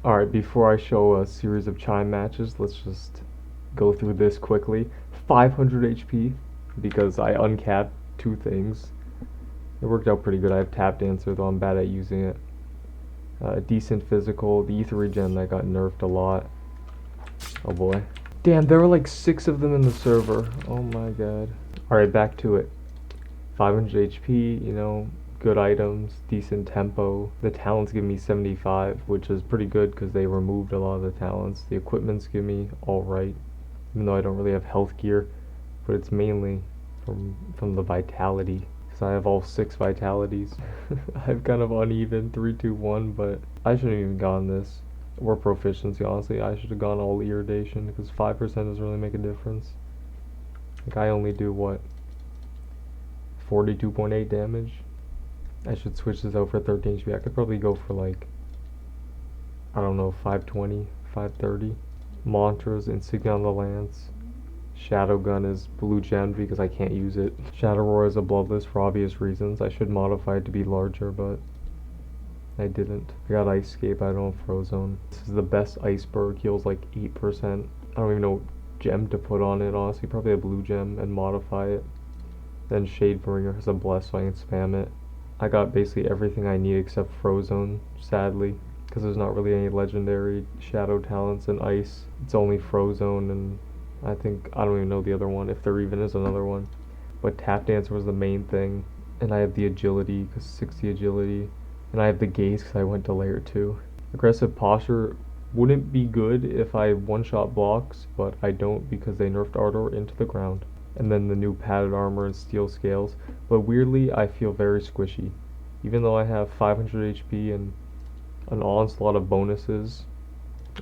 Alright, before I show a series of Chime matches, let's just go through this quickly. 500 HP, because I uncapped 2 things. It worked out pretty good. I have Tap Dancer, though I'm bad at using it. Decent physical. The Ether Regen that got nerfed a lot. Oh boy. Damn, there were like 6 of them in the server. Oh my god. Alright, back to it. 500 HP, you know, good items, decent tempo. The talents give me 75, which is pretty good because they removed a lot of the talents. The equipments give me alright, even though I don't really have health gear, but it's mainly from the vitality. Because I have all 6 vitalities. I've kind of uneven 3, 2, 1, but I shouldn't have even gone this. Or proficiency, honestly. I should have gone all irradiation because 5% doesn't really make a difference. Like, I only do what? 42.8 damage. I should switch this out for 13 HP. I could probably go for like, I don't know, 520, 530. Mantras, Insignia on the Lance. Shadow Gun is blue gemmed because I can't use it. Shadow Roar is a bloodless for obvious reasons. I should modify it to be larger, but I didn't. I got Ice Escape, I don't have Frozone. This is the best Iceberg, heals like 8%. I don't even know what gem to put on it, honestly. Probably a blue gem and modify it. Then Shadebringer has a bless, so I can spam it. I got basically everything I need except Frozone, sadly, because there's not really any legendary shadow talents in Ice. It's only Frozone, and I don't even know the other one, if there even is another one. But Tap Dancer was the main thing, and I have the agility, because 60 agility, and I have the Gaze because I went to layer 2. Aggressive Posture wouldn't be good if I one-shot blocks, but I don't because they nerfed Ardor into the ground. And then the new padded armor and steel scales. But weirdly, I feel very squishy. Even though I have 500 HP and an onslaught of bonuses,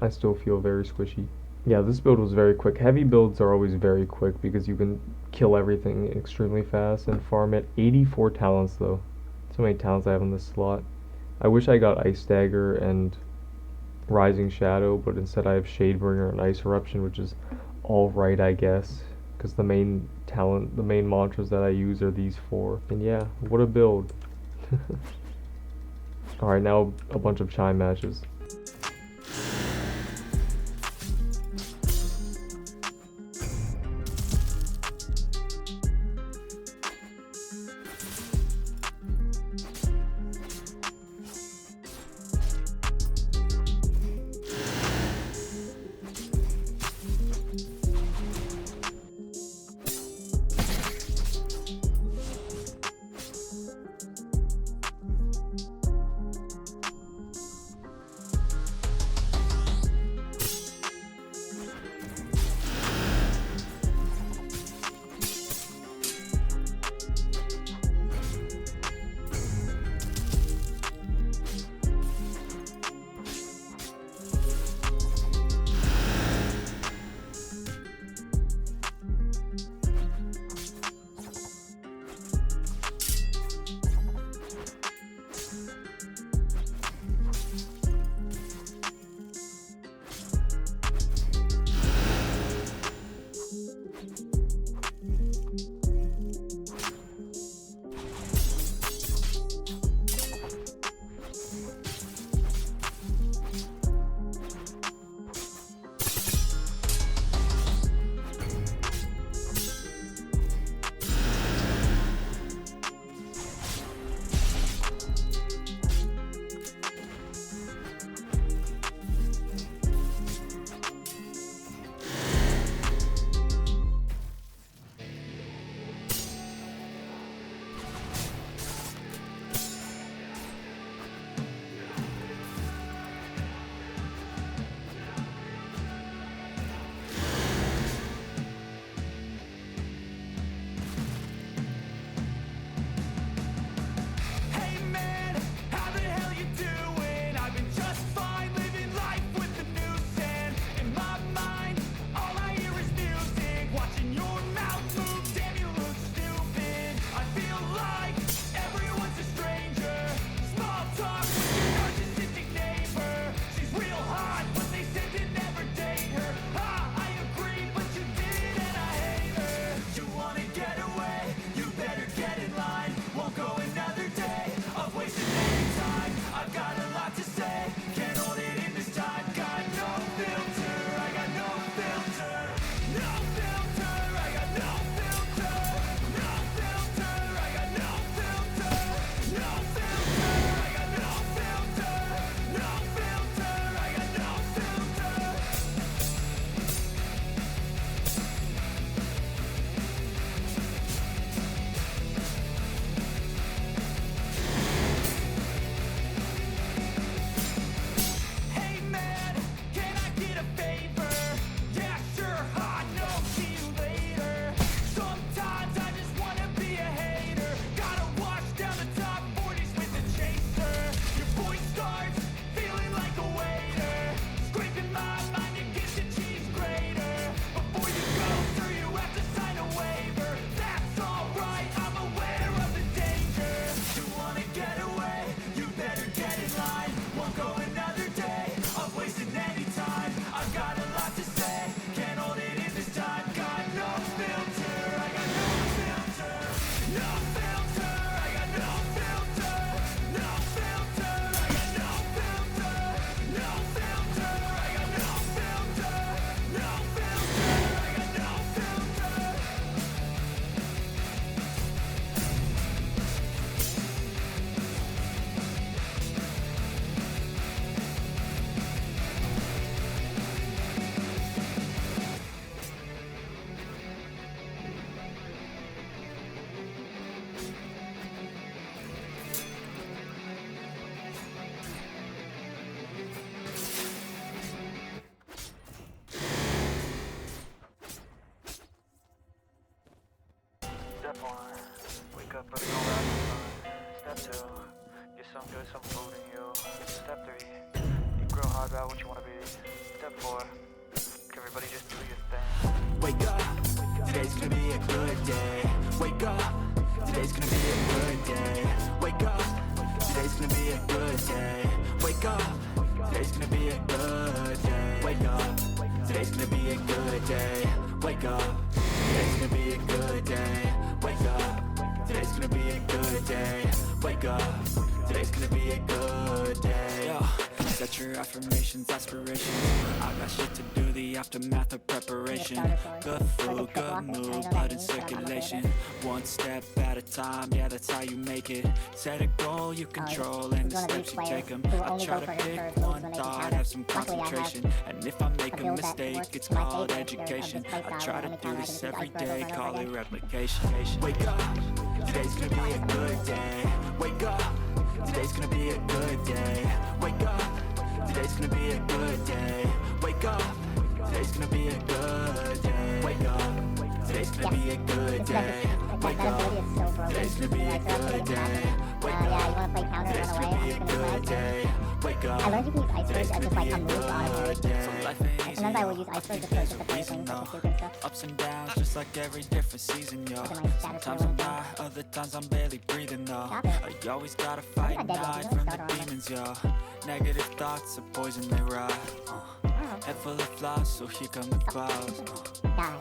I still feel very squishy. Yeah, this build was very quick. Heavy builds are always very quick because you can kill everything extremely fast and farm it. 84 talents though. So many talents I have in this slot. I wish I got Ice Dagger and Rising Shadow, but instead I have Shadebringer and Ice Eruption, which is alright, I guess. Because the main mantras that I use are these 4. And yeah, what a build. Alright, now a bunch of Chime matches. Step 1, wake up early, go ride the sun. Step 2, get some good, some food in you. Step 3, think real hard about what you wanna be. Step 4, everybody just do your thing. Wake up, today's gonna be a good day. Wake up, today's gonna be a good day. Wake up, today's gonna be a good day. Wake up, today's gonna be a good day. Wake up, today's gonna be a good day. Wake up, today's gonna be a good day. Wake up, today's gonna be a good day. Wake up, today's gonna be a good day. Yo, set your affirmations, aspirations. I got shit to do, the aftermath of preparation. Good food, good mood, blood in circulation. One step at a time, yeah, that's how you make it. Set a goal you control and the steps you take them. I try to pick one thought, have some concentration. And if I make a mistake, it's called education. I try to do this every day, call it replication. Wake up, today's gonna be a good day. Wake up, today's gonna be a good day. Wake up, today's gonna be a good day. Wake up, today's gonna be a good day. Wake up, today's gonna be a good day. Wake up, today's gonna be a good day. Wake up, today's gonna be a good day. Wake up, I learned you can use iceberg today's as gonna just like be a a move automatically. good day. So life ain't easy, Sometimes I will use iceberg just to there's get a the reason, things though. like the and stuff. Ups and downs, just like every different season, yo. Sometimes I'm high, other times I'm barely breathing, though. You always gotta fight and hide from the demons, yo. Negative thoughts are poison, they rot. Head full of flies, so here come the clouds.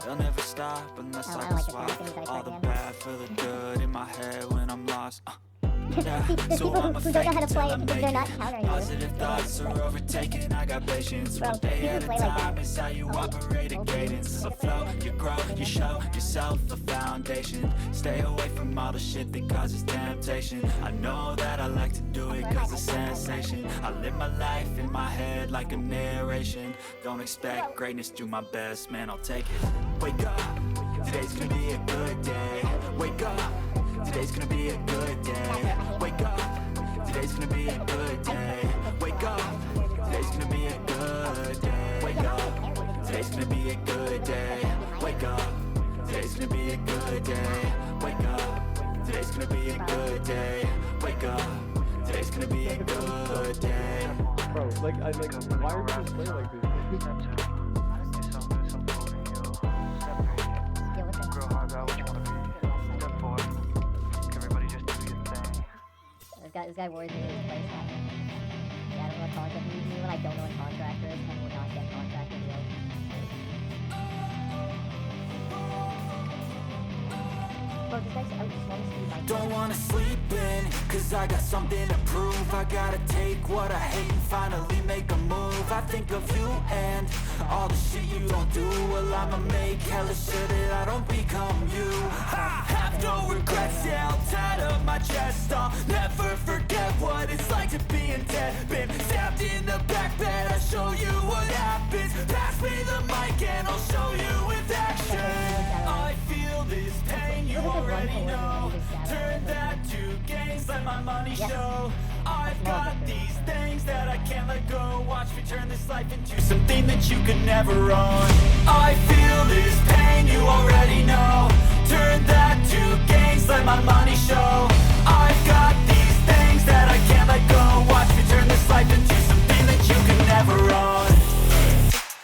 They'll never stop unless I can swap all the bad for the good in my head when I'm lost. Yeah, There's so people I'm a who don't know how to fake play till I because make they're not it. countering you. Positive thoughts are overtaken, I got patience. Bro, One day you at a play like time that. is how you operate a cadence. So flow, you grow, you show yourself a foundation. Stay away from all the shit that causes temptation. I know that I like to do it cause it's sensation. I live my life in my head like a narration. Don't expect greatness, do my best, man, I'll take it. Wake up, today's gonna be a good day. Wake up, today's gonna be a good day. Wake up, today's gonna be a good day. Wake up, today's gonna be a good day. Wake up, today's gonna be a good day. Wake up, today's gonna be a good day. Wake up, today's gonna be a good day. Wake up, today's gonna be a good day. Bro, like, why are you just playing like this? Step 2, get some good, some food in you. Step 3, think real hard about what you wanna be. Step 4, everybody just do your thing. This guy worries me with his play stuff. Yeah, I don't know what contract is. Even when I don't know what contractor is, and will not get contractor deals. Bro, this guy's out just wants to be my Don't wanna sleep in, cause I got something to prove. I gotta take what I hate and finally make a move. I think of you and all the shit you don't do. Well, I'ma make hella sure that I don't become you. I have no regrets, yeah, I'll tie up my chest. I'll never forget what it's like to be in debt. Been stabbed in the back bed, I'll show you what happens. Pass me the mic and I'll show you with action. I feel this pain, you already know. Turn that to gains, let my money show. I've got these things that I can't let go. Watch me turn this life into something that you could never own. I feel this pain, you already know.